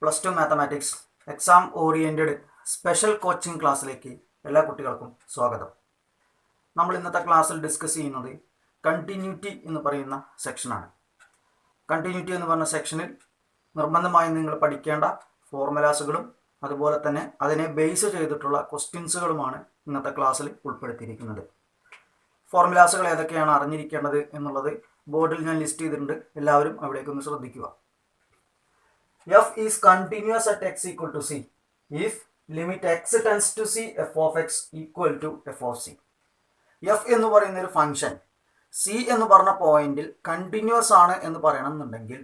+2 mathematics exam oriented special coaching ക്ലാസ്സിലേക്ക് എല്ലാ കുട്ടികൾക്കും സ്വാഗതം. നമ്മൾ ഇന്നത്തെ ക്ലാസ്സിൽ ഡിസ്കസ് ചെയ്യുന്നത് കണ്ടിന്യൂറ്റി എന്ന് പറയുന്ന സെക്ഷനാണ്. കണ്ടിന്യൂറ്റി എന്ന് പറഞ്ഞ സെക്ഷനിൽ നിർബന്ധമായും നിങ്ങൾ പഠിക്കേണ്ട ഫോർമുലാസുകളും അതുപോലെ തന്നെ അതിനെ ബേസ് ചെയ്തിട്ടുള്ള ക്വസ്റ്റ്യൻസുകളുമാണ് ഇന്നത്തെ ക്ലാസ്സിൽ ഉൾപ്പെടുത്തിയിരിക്കുന്നത്. ഫോർമുലാസുകൾ ഏതൊക്കെയാണ് അറിഞ്ഞിരിക്കേണ്ടത് എന്നുള്ളത് ബോർഡിൽ ഞാൻ ലിസ്റ്റ് ചെയ്തിട്ടുണ്ട്. എല്ലാവരും അവിടേക്കൊന്ന് ശ്രദ്ധിക്കുക. F is continuous at x equal to c if limit x tends to c f of x equal to f of c. F എന്ന് പറയുന്ന ഒരു ഫംഗ്ഷൻ c എന്ന് പറഞ്ഞ പോയിന്റിൽ കണ്ടിന്യൂസ് ആണ് എന്ന് പറയണമെന്നുണ്ടെങ്കിൽ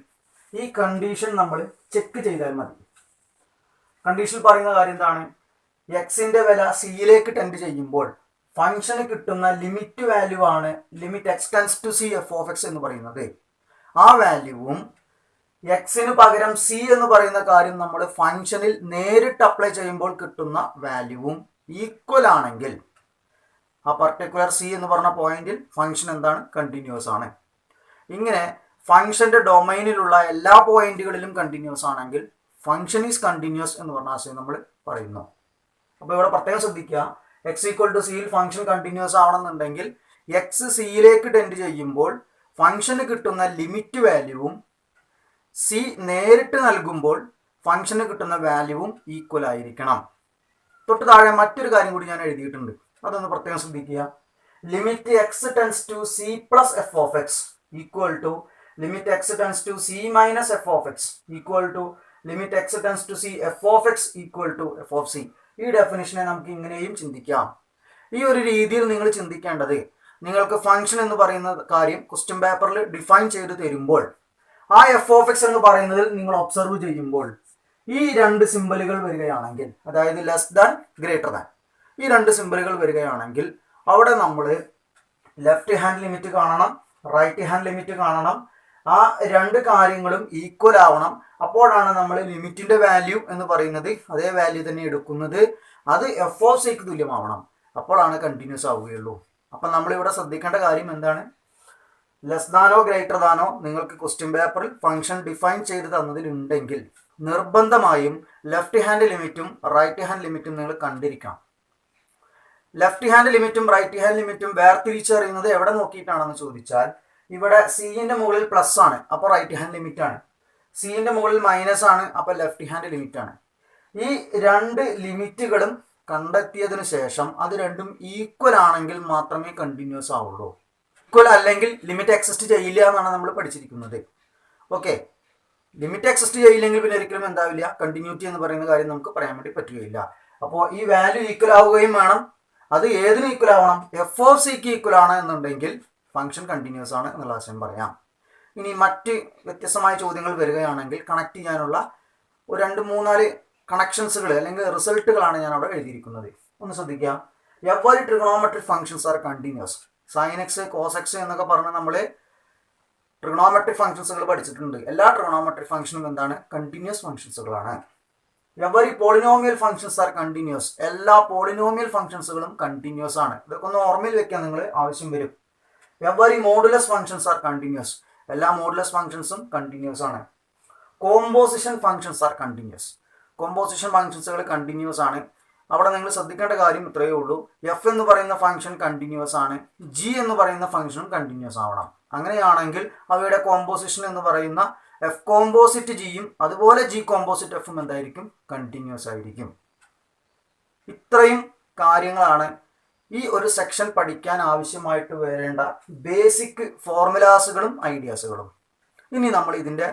ഈ കണ്ടീഷൻ നമ്മൾ ചെക്ക് ചെയ്താൽ മതി. കണ്ടീഷൻ പറയുന്ന കാര്യം എന്താണ്? എക്സിന്റെ വില സിയിലേക്ക് ടെൻഡ് ചെയ്യുമ്പോൾ ഫംഗ്ഷന് കിട്ടുന്ന ലിമിറ്റ് വാല്യൂ ആണ് limit x tends to c f of x എന്ന് പറയുന്നത്. ആ വാല്യൂവും എക്സിന് പകരം സി എന്ന് പറയുന്ന കാര്യം നമ്മൾ ഫംഗ്ഷനിൽ നേരിട്ട് അപ്ലൈ ചെയ്യുമ്പോൾ കിട്ടുന്ന വാല്യൂവും ഈക്വൽ ആണെങ്കിൽ ആ പർട്ടിക്കുലർ സി എന്ന് പറഞ്ഞ പോയിന്റിൽ ഫംഗ്ഷൻ എന്താണ്? കണ്ടിന്യൂസ് ആണ്. ഇങ്ങനെ ഫംഗ്ഷന്റെ ഡൊമൈനിലുള്ള എല്ലാ പോയിന്റുകളിലും കണ്ടിന്യൂസ് ആണെങ്കിൽ ഫംഗ്ഷൻ ഈസ് കണ്ടിന്യൂസ് എന്ന് പറഞ്ഞ ആശയം നമ്മൾ പറയുന്നു. അപ്പോൾ ഇവിടെ പ്രത്യേകം ശ്രദ്ധിക്കുക, എക്സ് ഈക്വൽ ടു സിയിൽ ഫംഗ്ഷൻ കണ്ടിന്യൂസ് ആവണമെന്നുണ്ടെങ്കിൽ എക്സ് സിയിലേക്ക് ടെൻഡ് ചെയ്യുമ്പോൾ ഫംഗ്ഷന് കിട്ടുന്ന ലിമിറ്റ് വാല്യൂവും സി നേരിട്ട് നൽകുമ്പോൾ ഫംഗ്ഷന് കിട്ടുന്ന വാല്യൂവും ഈക്വൽ ആയിരിക്കണം. തൊട്ട് താഴെ മറ്റൊരു കാര്യം കൂടി ഞാൻ എഴുതിയിട്ടുണ്ട്, അതൊന്ന് പ്രത്യേകം ശ്രദ്ധിക്കുക. Limit x tends to c plus f of x equal to limit x tends to c minus f of x equal to limit x tends to c f of x equal to f of c. ഈ ഡെഫിനിഷനെ നമുക്ക് ഇങ്ങനെയും ചിന്തിക്കാം. ഈ ഒരു രീതിയിൽ നിങ്ങൾ ചിന്തിക്കേണ്ടത്, നിങ്ങൾക്ക് ഫംഗ്ഷൻ എന്ന് പറയുന്ന കാര്യം ക്വസ്റ്റ്യൻ പേപ്പറിൽ ഡിഫൈൻ ചെയ്ത് തരുമ്പോൾ ആ എഫ് ഓഫ് എക്സ് എന്ന് പറയുന്നതിൽ നിങ്ങൾ ഒബ്സർവ് ചെയ്യുമ്പോൾ ഈ രണ്ട് സിമ്പലുകൾ വരികയാണെങ്കിൽ, അതായത് ലെസ് ദാൻ ഗ്രേറ്റർ ദാൻ, ഈ രണ്ട് സിമ്പലുകൾ വരികയാണെങ്കിൽ അവിടെ നമ്മൾ ലെഫ്റ്റ് ഹാൻഡ് ലിമിറ്റ് കാണണം, റൈറ്റ് ഹാൻഡ് ലിമിറ്റ് കാണണം. ആ രണ്ട് കാര്യങ്ങളും ഈക്വൽ ആവണം. അപ്പോഴാണ് നമ്മൾ ലിമിറ്റിന്റെ വാല്യൂ എന്ന് പറയുന്നത് അതേ വാല്യൂ തന്നെ എടുക്കുന്നത്. അത് എഫ് ഓഫ് സിക്ക് തുല്യമാവണം. അപ്പോഴാണ് കണ്ടിന്യൂസ് ആവുകയുള്ളൂ. അപ്പം നമ്മളിവിടെ ശ്രദ്ധിക്കേണ്ട കാര്യം എന്താണ്? ലെസ് ദാനോ ഗ്രേറ്റർ ദാനോ നിങ്ങൾക്ക് ക്വസ്റ്റ്യൻ പേപ്പറിൽ ഫംഗ്ഷൻ ഡിഫൈൻ ചെയ്ത് തന്നതിലുണ്ടെങ്കിൽ നിർബന്ധമായും ലെഫ്റ്റ് ഹാൻഡ് ലിമിറ്റും റൈറ്റ് ഹാൻഡ് ലിമിറ്റും നിങ്ങൾ കണ്ടിരിക്കണം. ലെഫ്റ്റ് ഹാൻഡ് ലിമിറ്റും റൈറ്റ് ഹാൻഡ് ലിമിറ്റും വേർതിരിച്ചറിയുന്നത് എവിടെ നോക്കിയിട്ടാണെന്ന് ചോദിച്ചാൽ, ഇവിടെ സിന്റെ മുകളിൽ പ്ലസ് ആണ്, അപ്പോൾ റൈറ്റ് ഹാൻഡ് ലിമിറ്റ് ആണ്. സിന്റെ മുകളിൽ മൈനസ് ആണ്, അപ്പോൾ ലെഫ്റ്റ് ഹാൻഡ് ലിമിറ്റ് ആണ്. ഈ രണ്ട് ലിമിറ്റുകളും കണ്ടെത്തിയതിനു ശേഷം അത് രണ്ടും ഈക്വൽ ആണെങ്കിൽ മാത്രമേ കണ്ടിന്യൂസ് ആവുള്ളൂ. ഈക്വൽ അല്ലെങ്കിൽ ലിമിറ്റ് എക്സിസ്റ്റ് ചെയ്യില്ല എന്നാണ് നമ്മൾ പഠിച്ചിരിക്കുന്നത്. ഓക്കെ, ലിമിറ്റ് എക്സിസ്റ്റ് ചെയ്യില്ലെങ്കിൽ പിന്നെ ഒരിക്കലും എന്താവില്ല, കണ്ടിന്യൂറ്റി എന്ന് പറയുന്ന കാര്യം നമുക്ക് പറയാൻ വേണ്ടി പറ്റുകയില്ല. അപ്പോൾ ഈ വാല്യൂ ഈക്വൽ ആവുകയും വേണം. അത് ഏതിന് ഈക്വൽ ആവണം? എഫ് ഓഫ് സിക്ക് ഈക്വൽ ആണ് എന്നുണ്ടെങ്കിൽ ഫംഗ്ഷൻ കണ്ടിന്യൂസ് ആണ് എന്നുള്ള ആശയം പറയാം. ഇനി മറ്റ് വ്യത്യസ്തമായ ചോദ്യങ്ങൾ വരികയാണെങ്കിൽ കണക്ട് ചെയ്യാനുള്ള ഒരു 2-3-4 കണക്ഷൻസുകൾ അല്ലെങ്കിൽ റിസൾട്ടുകളാണ് ഞാൻ അവിടെ എഴുതിയിരിക്കുന്നത്. ഒന്ന് ശ്രദ്ധിക്കുക. Every trigonometric functions are continuous. Sine x, cos x എന്നൊക്കെ പറഞ്ഞ് നമ്മൾ ട്രിഗണോമെട്രിക് ഫംഗ്ഷൻസുകൾ പഠിച്ചിട്ടുണ്ട്. എല്ലാ ട്രിഗണോമെട്രിക് ഫംഗ്ഷനും എന്താണ്? കണ്ടിന്യൂസ് ഫംഗ്ഷൻസുകളാണ്. Every polynomial functions are continuous. എല്ലാ പോളിനോമിയൽ ഫംഗ്ഷൻസുകളും കണ്ടിന്യൂസ് ആണ്. ഇതൊക്കെ ഒന്ന് ഓർമ്മയിൽ വെക്കാൻ നിങ്ങൾ ആവശ്യം വരും. Every modulus functions are continuous. എല്ലാ മോഡുലസ് ഫംഗ്ഷൻസും കണ്ടിന്യൂസ് ആണ്. Composition functions are continuous. Composition ഫംഗ്ഷൻസുകൾ കണ്ടിന്യൂസ് ആണ്. അവിടെ നിങ്ങൾ ശ്രദ്ധിക്കേണ്ട കാര്യം ഇത്രയേ ഉള്ളൂ. എഫ് എന്ന് പറയുന്ന ഫംഗ്ഷൻ കണ്ടിന്യൂസ് ആണ്, ജി എന്ന് പറയുന്ന ഫംഗ്ഷനും കണ്ടിന്യൂസ് ആവണം. അങ്ങനെയാണെങ്കിൽ അവയുടെ കോമ്പോസിഷൻ എന്ന് പറയുന്ന എഫ് കോമ്പോസിറ്റ് ജിയും അതുപോലെ ജി കോമ്പോസിറ്റ് എഫും എന്തായിരിക്കും? കണ്ടിന്യൂസ് ആയിരിക്കും. ഇത്രയും കാര്യങ്ങളാണ് ഈ ഒരു സെക്ഷൻ പഠിക്കാൻ ആവശ്യമായിട്ട് വരേണ്ട ബേസിക് ഫോർമുലാസുകളും ഐഡിയാസുകളും. ഇനി നമ്മൾ ഇതിൻ്റെ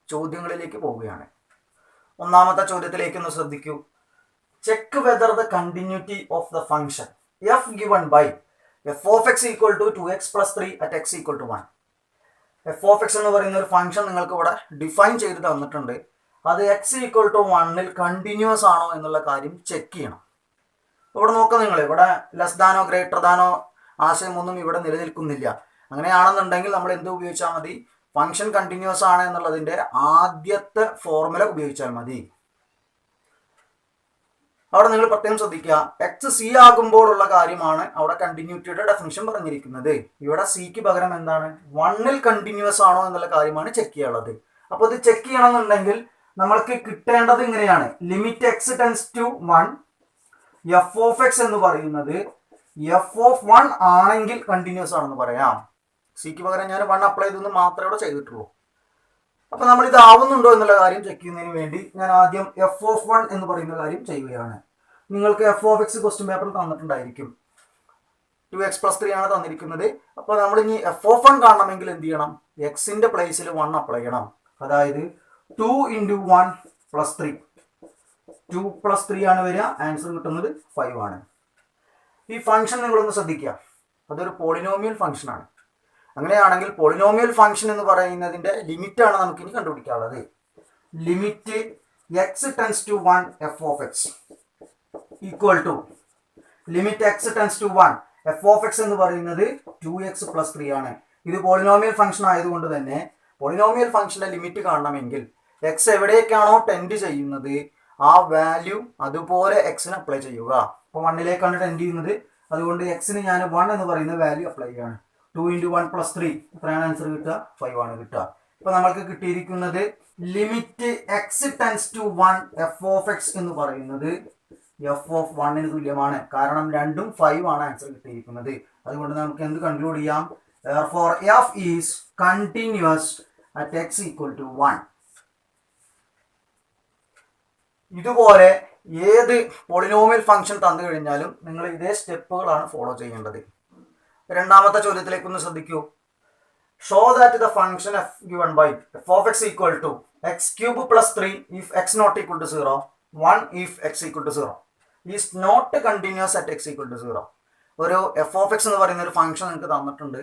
ചോദ്യങ്ങളിലേക്ക് പോവുകയാണ്. ഒന്നാമത്തെ ചോദ്യത്തിലേക്ക് ഒന്ന് ശ്രദ്ധിക്കൂ. Check whether the continuity of the function f given by f of x equal to 2x + 3 at x equal to 1. F of x എന്ന് പറയുന്ന ഒരു ഫംഗ്ഷൻ നിങ്ങൾക്ക് ഇവിടെ ഡിഫൈൻ ചെയ്ത് തന്നിട്ടുണ്ട്. അത് എക്സ് ഈക്വൽ ടു 1-ൽ കണ്ടിന്യൂസ് ആണോ എന്നുള്ള കാര്യം ചെക്ക് ചെയ്യണം. ഇവിടെ നോക്കാം, നിങ്ങൾ ഇവിടെ ലെസ് ദാനോ ഗ്രേറ്റർ ദാനോ ആശയമൊന്നും ഇവിടെ നിലനിൽക്കുന്നില്ല. അങ്ങനെയാണെന്നുണ്ടെങ്കിൽ നമ്മൾ എന്ത് ഉപയോഗിച്ചാൽ മതി? ഫംഗ്ഷൻ കണ്ടിന്യൂസ് ആണ് എന്നുള്ളതിൻ്റെ ആദ്യത്തെ ഫോർമുല ഉപയോഗിച്ചാൽ മതി. അവിടെ നിങ്ങൾ പ്രത്യേകം ശ്രദ്ധിക്കുക, എക്സ് സി ആകുമ്പോഴുള്ള കാര്യമാണ് അവിടെ കണ്ടിന്യൂറ്റിയുടെ ഡെഫിനിഷൻ പറഞ്ഞിരിക്കുന്നത്. ഇവിടെ സിക്ക് പകരം എന്താണ്? 1-ൽ കണ്ടിന്യൂസ് ആണോ എന്നുള്ള കാര്യമാണ് ചെക്ക് ചെയ്യാനുള്ളത്. അപ്പോൾ ഇത് ചെക്ക് ചെയ്യണമെന്നുണ്ടെങ്കിൽ നമ്മൾക്ക് കിട്ടേണ്ടത് ഇങ്ങനെയാണ്. Limit x tends to 1 f of x എന്ന് പറയുന്നത് എഫ് ഓഫ് 1 ആണെങ്കിൽ കണ്ടിന്യൂസ് ആണെന്ന് പറയാം. സിക്ക് പകരം ഞാൻ 1 അപ്ലൈ ചെയ്തെന്ന് മാത്രമേ ഇവിടെ ചെയ്തിട്ടുള്ളൂ. അപ്പൊ നമ്മൾ ഇത് ആവുന്നുണ്ടോ എന്നുള്ള കാര്യം ചെക്ക് ചെയ്യുന്നതിന് വേണ്ടി ഞാൻ ആദ്യം എഫ് ഓഫ് 1 എന്ന് പറയുന്ന കാര്യം ചെയ്യുകയാണ്. നിങ്ങൾക്ക് എഫ് ഓഫ് എക്സ് ക്വസ്റ്റ്യൻ പേപ്പറിൽ തന്നിട്ടുണ്ടായിരിക്കും. 2x + 3 ആണ് തന്നിരിക്കുന്നത്. അപ്പോൾ നമ്മൾ ഇനി എഫ് ഓഫ് 1 കാണണമെങ്കിൽ എന്ത് ചെയ്യണം? എക്സിന്റെ പ്ലേസിൽ 1 അപ്ലൈ ചെയ്യണം. അതായത് 2 × 1 + 3 2 + 3 ആണ് വരിക. ആൻസർ കിട്ടുന്നത് 5 ആണ്. ഈ ഫംഗ്ഷൻ നിങ്ങളൊന്ന് ശ്രദ്ധിക്കുക, അതൊരു പോളിനോമിയൽ ഫംഗ്ഷൻ ആണ്. അങ്ങനെയാണെങ്കിൽ പോളിനോമിയൽ ഫംഗ്ഷൻ എന്ന് പറയുന്നതിന്റെ ലിമിറ്റ് ആണ് നമുക്ക് ഇനി കണ്ടുപിടിക്കാനുള്ളത്. Limit x tends to 1 f of x equal to limit x tends to 1 f of x എന്ന് പറയുന്നത് 2x + 3 ആണ്. ഇത് പോളിനോമിയൽ ഫംഗ്ഷൻ ആയതുകൊണ്ട് തന്നെ പോളിനോമിയൽ ഫംഗ്ഷന്റെ ലിമിറ്റ് കാണണമെങ്കിൽ എക്സ് എവിടേക്കാണോ ടെൻഡ് ചെയ്യുന്നത് ആ വാല്യൂ അതുപോലെ എക്സിന് അപ്ലൈ ചെയ്യുക. അപ്പോൾ 1ലേക്കാണ് ടെൻഡ് ചെയ്യുന്നത്, അതുകൊണ്ട് എക്സിന് ഞാൻ 1 എന്ന് പറയുന്ന വാല്യൂ അപ്ലൈ ചെയ്യാണ്. 2 × 1 + 3 എത്രയാണ് ആൻസർ കിട്ടുക? 5 ആണ് കിട്ടുക. ഇപ്പൊ നമ്മൾക്ക് കിട്ടിയിരിക്കുന്നത് limit x tends to 1 f of x എന്ന് പറയുന്നത് എഫ് ഓഫ് 1 തുല്യമാണ്. കാരണം രണ്ടും 5 ആണ് ആൻസർ കിട്ടിയിരിക്കുന്നത്. അതുകൊണ്ട് നമുക്ക് എന്ത് കൺക്ലൂഡ് ചെയ്യാം? Therefore f is continuous at x = 1. ഇതുപോലെ ഏത് പോളിനോമിയൽ ഫംഗ്ഷൻ തന്നു കഴിഞ്ഞാലും നിങ്ങൾ ഇതേ സ്റ്റെപ്പുകളാണ് ഫോളോ ചെയ്യേണ്ടത്. രണ്ടാമത്തെ ചോദ്യത്തിലേക്ക് ഒന്ന് ശ്രദ്ധിക്കൂ. Show that the function f given by f of x equal to x³ + 3 if x not equal to 0, 1 if x equal to 0 is not continuous at x equal to 0. ഒരു f of x എന്ന് പറയുന്ന ഒരു function നിങ്ങൾക്ക് തന്നിട്ടുണ്ട്.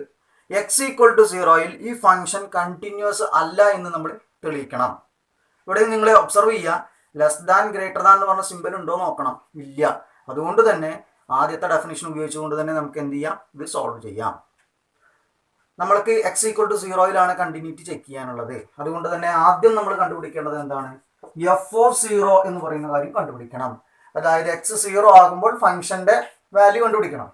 x equal to 0യിൽ ഈ function continuous അല്ല എന്ന് നമ്മൾ തെളിയിക്കണം. ഇവിടെ നിങ്ങൾ ഒബ്സർവ് ചെയ്യുക, ലെസ് ദാൻ ഗ്രേറ്റർ ദാൻ എന്ന് പറഞ്ഞ സിമ്പിൾ ഉണ്ടോ നോക്കണം. ഇല്ല. അതുകൊണ്ട് തന്നെ ആദ്യത്തെ ഡെഫിനിഷൻ ഉപയോഗിച്ചുകൊണ്ട് തന്നെ നമുക്ക് എന്ത് ചെയ്യാം? ഇത് സോൾവ് ചെയ്യാം. നമ്മൾക്ക് x equal to 0യിലാണ് കണ്ടിന്യൂറ്റി ചെക്ക് ചെയ്യാനുള്ളത്. അതുകൊണ്ട് തന്നെ ആദ്യം നമ്മൾ കണ്ടുപിടിക്കേണ്ടത് എന്താണ്? എഫ് ഓഫ് 0 എന്ന് പറയുന്ന കാര്യം കണ്ടുപിടിക്കണം. അതായത് x 0 ആകുമ്പോൾ ഫംഗ്ഷന്റെ വാല്യൂ കണ്ടുപിടിക്കണം.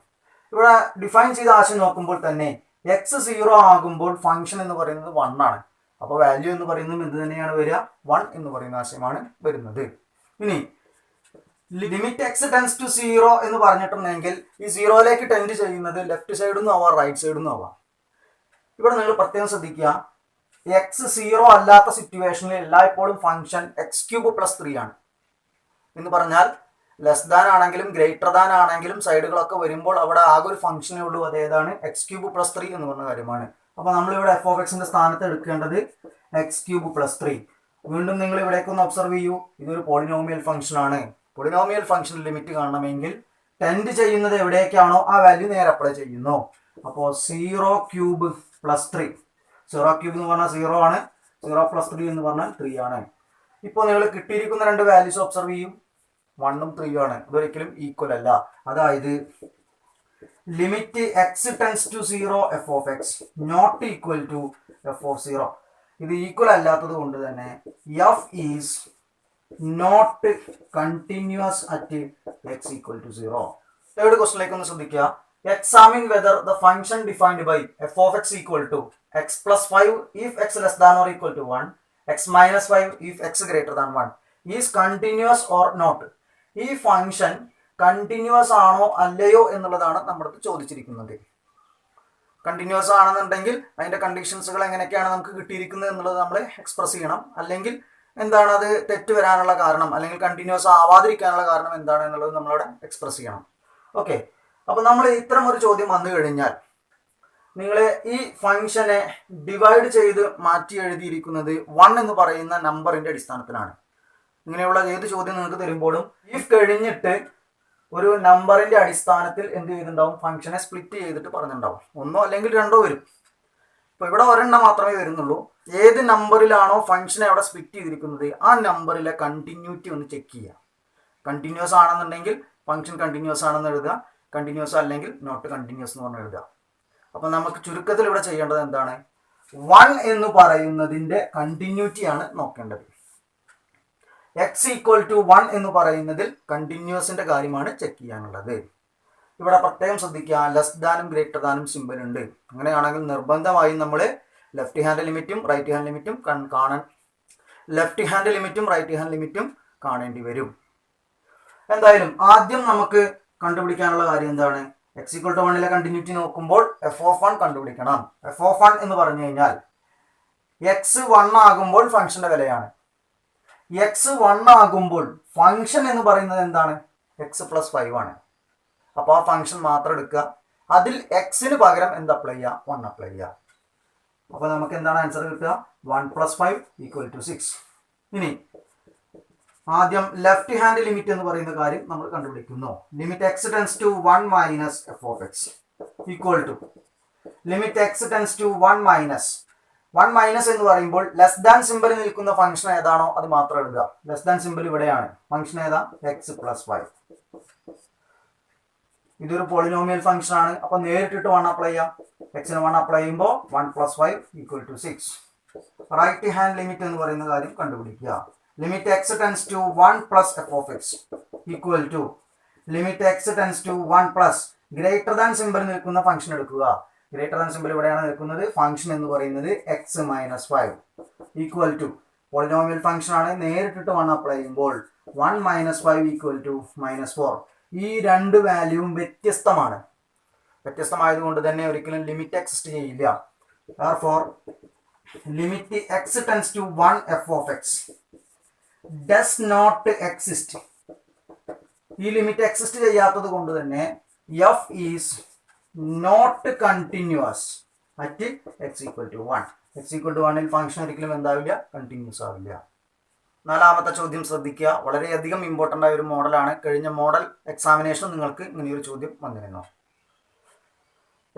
ഇവിടെ ഡിഫൈൻ ചെയ്ത ആശയം നോക്കുമ്പോൾ തന്നെ x 0 ആകുമ്പോൾ ഫംഗ്ഷൻ എന്ന് പറയുന്നത് 1 ആണ്. അപ്പോൾ വാല്യൂ എന്ന് പറയുന്നത് എന്ത് തന്നെയാണ് വരിക? 1 എന്ന് പറയുന്ന ആശയമാണ് വരുന്നത്. ഇനി ലിമിറ്റ് എക്സ് ടെൻസ് ടു 0 എന്ന് പറഞ്ഞിട്ടുണ്ടെങ്കിൽ ഈ 0ലേക്ക് ടെൻഡ് ചെയ്യുന്നത് ലെഫ്റ്റ് സൈഡിൽ നിന്നും ആവാം റൈറ്റ് സൈഡിൽ നിന്നും ആവാം. ഇവിടെ നിങ്ങൾ പ്രത്യേകം ശ്രദ്ധിക്കുക, എക്സ് 0 അല്ലാത്ത സിറ്റുവേഷനിൽ എല്ലായ്പ്പോഴും ഫംഗ്ഷൻ x³ + 3 ആണ്. എന്ന് പറഞ്ഞാൽ ലെസ് ദാൻ ആണെങ്കിലും ഗ്രേറ്റർ ദാൻ ആണെങ്കിലും സൈഡുകളൊക്കെ വരുമ്പോൾ അവിടെ ആകെ ഒരു ഫംഗ്ഷനേ ഉള്ളൂ. അതേതാണ്? x³ + 3 എന്ന് പറഞ്ഞ കാര്യമാണ്. അപ്പോൾ നമ്മളിവിടെ എഫ് ഓഫ് എക്സിന്റെ സ്ഥാനത്ത് എടുക്കേണ്ടത് x³ + 3. വീണ്ടും നിങ്ങൾ ഇവിടേക്കൊന്ന് ഒബ്സർവ് ചെയ്യൂ, ഇതൊരു പോളിനോമിയൽ ഫംഗ്ഷൻ ആണ്. പോളിനോമിയൽ ഫംഗ്ഷൻ ലിമിറ്റ് കാണണമെങ്കിൽ ടെൻഡ് ചെയ്യുന്നത് എവിടേക്കാണോ ആ വാല്യൂ നേരെ അപ്ലൈ ചെയ്യുന്നു. അപ്പോൾ 0³ + 3 0³ എന്ന് പറഞ്ഞാൽ 0 ആണ്, 0 + 3 എന്ന് പറഞ്ഞാൽ 3 ആണ്. ഇപ്പോൾ നിങ്ങൾ കിട്ടിയിരിക്കുന്ന രണ്ട് വാല്യൂസ് ഒബ്സർവ് ചെയ്യും, 1 ഉം 3 ആണ്. ഇതൊരിക്കലും ഈക്വൽ അല്ല. അതായത് limit x tends to 0 f of x not equal to f of 0. ഇത് ഈക്വൽ അല്ലാത്തത് കൊണ്ട് തന്നെ f is not continuous at x equal to 0. Third ക്വസ്റ്റിലേക്ക് ഒന്ന് ശ്രദ്ധിക്കുക. Examine whether the function defined by f of x equal to x + 5 if x less than or equal to 1, x - 5 if x greater than 1 is continuous or not. ഈ function continuous ആണോ അല്ലയോ എന്നുള്ളതാണ് നമ്മുടെ ചോദിച്ചിരിക്കുന്നത്. Continuous ആണെന്നുണ്ടെങ്കിൽ അതിന്റെ കണ്ടീഷൻസുകൾ എങ്ങനെയൊക്കെയാണ് നമുക്ക് കിട്ടിയിരിക്കുന്നത് എന്നുള്ളത് നമ്മൾ എക്സ്പ്രസ് ചെയ്യണം. അല്ലെങ്കിൽ എന്താണ് അത് തെറ്റ് വരാനുള്ള കാരണം, അല്ലെങ്കിൽ കണ്ടിന്യൂസ് ആവാതിരിക്കാനുള്ള കാരണം എന്താണ് എന്നുള്ളത് നമ്മളവിടെ എക്സ്പ്രസ് ചെയ്യണം. ഓക്കെ, അപ്പൊ നമ്മൾ ഇത്തരം ഒരു ചോദ്യം വന്നു കഴിഞ്ഞാൽ നിങ്ങൾ ഈ ഫംഗ്ഷനെ ഡിവൈഡ് ചെയ്ത് മാറ്റി എഴുതിയിരിക്കുന്നത് 1 എന്ന് പറയുന്ന നമ്പറിന്റെ അടിസ്ഥാനത്തിലാണ്. ഇങ്ങനെയുള്ള ഏത് ചോദ്യം നിങ്ങൾക്ക് തരുമ്പോഴും ഇഫ് കഴിഞ്ഞിട്ട് ഒരു നമ്പറിന്റെ അടിസ്ഥാനത്തിൽ എന്ത് ചെയ്തിട്ടുണ്ടാവും? ഫംഗ്ഷനെ സ്പ്ലിറ്റ് ചെയ്തിട്ട് പറഞ്ഞിട്ടുണ്ടാവും. 1 അല്ലെങ്കിൽ 2 വരും. ഇപ്പൊ ഇവിടെ ഒരെണ്ണം മാത്രമേ വരുന്നുള്ളൂ. ഏത് നമ്പറിലാണോ ഫംഗ്ഷനെ അവിടെ സ്പ്ലിറ്റ് ചെയ്തിരിക്കുന്നത് ആ നമ്പറിലെ കണ്ടിന്യൂറ്റി ഒന്ന് ചെക്ക് ചെയ്യുക. കണ്ടിന്യൂസ് ആണെന്നുണ്ടെങ്കിൽ ഫംഗ്ഷൻ കണ്ടിന്യൂസ് ആണെന്ന് എഴുതുക, കണ്ടിന്യൂസ് അല്ലെങ്കിൽ നോട്ട് കണ്ടിന്യൂസ് എന്ന് പറഞ്ഞ് എഴുതുക. അപ്പൊ നമുക്ക് ചുരുക്കത്തിൽ ഇവിടെ ചെയ്യേണ്ടത് എന്താണ്? 1 എന്ന് പറയുന്നതിന്റെ കണ്ടിന്യൂറ്റിയാണ് നോക്കേണ്ടത്. x = 1 എന്ന് പറയുന്നതിൽ കണ്ടിന്യൂസിന്റെ കാര്യമാണ് ചെക്ക് ചെയ്യാനുള്ളത്. ഇവിടെ പ്രത്യേകം ശ്രദ്ധിക്കുക, ലെസ് ദാനും ഗ്രേറ്റർ ദാനും സിമ്പിൾ ഉണ്ട്. അങ്ങനെയാണെങ്കിൽ നിർബന്ധമായും നമ്മൾ ലെഫ്റ്റ് ഹാൻഡ് ലിമിറ്റും റൈറ്റ് ഹാൻഡ് ലിമിറ്റും കാണാൻ ലെഫ്റ്റ് ഹാൻഡ് ലിമിറ്റും റൈറ്റ് ഹാൻഡ് ലിമിറ്റും കാണേണ്ടി വരും. എന്തായാലും ആദ്യം നമുക്ക് കണ്ടുപിടിക്കാനുള്ള കാര്യം എന്താണ്? എക്സ് ഈക്വൽ ടു 1 കണ്ടിന്യൂറ്റി നോക്കുമ്പോൾ എഫ് ഓഫ് 1 കണ്ടുപിടിക്കണം. എഫ് ഓഫ് 1 എന്ന് പറഞ്ഞു കഴിഞ്ഞാൽ എക്സ് 1 ആകുമ്പോൾ ഫംഗ്ഷന്റെ വിലയാണ്. എക്സ് 1 ആകുമ്പോൾ ഫംഗ്ഷൻ എന്ന് പറയുന്നത് എന്താണ്? എക്സ് പ്ലസ് 5 ആണ്. അപ്പോൾ ആ ഫംഗ്ഷൻ മാത്രം എടുക്കുക, അതിൽ എക്സിന് പകരം എന്ത് അപ്ലൈ ചെയ്യുക? 1 അപ്ലൈ ചെയ്യുക. അപ്പോൾ നമുക്ക് എന്താണ് ആൻസർ കിട്ടുക? 1 + 5 = 6. ഇനി ആദ്യം ലെഫ്റ്റ് ഹാൻഡ് ലിമിറ്റ് എന്ന് പറയുന്ന കാര്യം നമ്മൾ കണ്ടുപിടിക്കുന്നു. Limit x tends to 1 minus f of x equal to limit x tends to 1 minus എന്ന് പറയുമ്പോൾ ലെസ് ദാൻ സിമ്പിൾ നിൽക്കുന്ന ഫംഗ്ഷൻ ഏതാണോ അത് മാത്രം എഴുതുക. ലെസ് ദാൻ സിമ്പിൾ ഇവിടെയാണ്. ഫംഗ്ഷൻ ഏതാ? X plus 5. ഇതൊരു പോളിനോമിയൽ ഫംഗ്ഷൻ ആണ്. അപ്പൊ നേരിട്ടിട്ട് 1 അപ്ലൈ ചെയ്യാം. എക്സിന് 1 അപ്ലൈ ചെയ്യുമ്പോൾ 1 + 5 = 6. റൈറ്റ് ഹാൻഡ് ലിമിറ്റ് എന്ന് പറയുന്ന കാര്യം കണ്ടുപിടിക്കുക. Limit x tends to 1 + f of x equal to limit x tends to 1 + greater than symbol നിൽക്കുന്ന ഫംഗ്ഷൻ എടുക്കുക. ഗ്രേറ്റർ ദാൻ സിമ്പിൾ ഇവിടെയാണ് നിൽക്കുന്നത്. ഫംഗ്ഷൻ എന്ന് പറയുന്നത് x - 5 equal to polynomial function ആണ്. നേരിട്ടിട്ട് 1 അപ്ലൈ ചെയ്യുമ്പോൾ 1 - 5 = -4. ഈ രണ്ട് വാല്യൂവും വ്യത്യസ്തമാണ്. വ്യത്യസ്തമായതുകൊണ്ട് തന്നെ ഒരിക്കലും ലിമിറ്റ് എക്സിസ്റ്റ് ചെയ്യില്ല. Therefore, limit x tends to 1 f of x does not exist. ഈ ലിമിറ്റ് എക്സിസ്റ്റ് ചെയ്യാത്തത് കൊണ്ട് തന്നെ f is not continuous at x equal to 1. X equal to 1 function ഒരിക്കലും എന്താവില്ല? കണ്ടിന്യൂസ് ആവില്ല. നാലാമത്തെ ചോദ്യം ശ്രദ്ധിക്കുക. വളരെയധികം ഇമ്പോർട്ടൻ്റ് ആയ ഒരു മോഡലാണ്. കഴിഞ്ഞ മോഡൽ എക്സാമിനേഷൻ നിങ്ങൾക്ക് ഇങ്ങനെയൊരു ചോദ്യം വന്നിരുന്നു.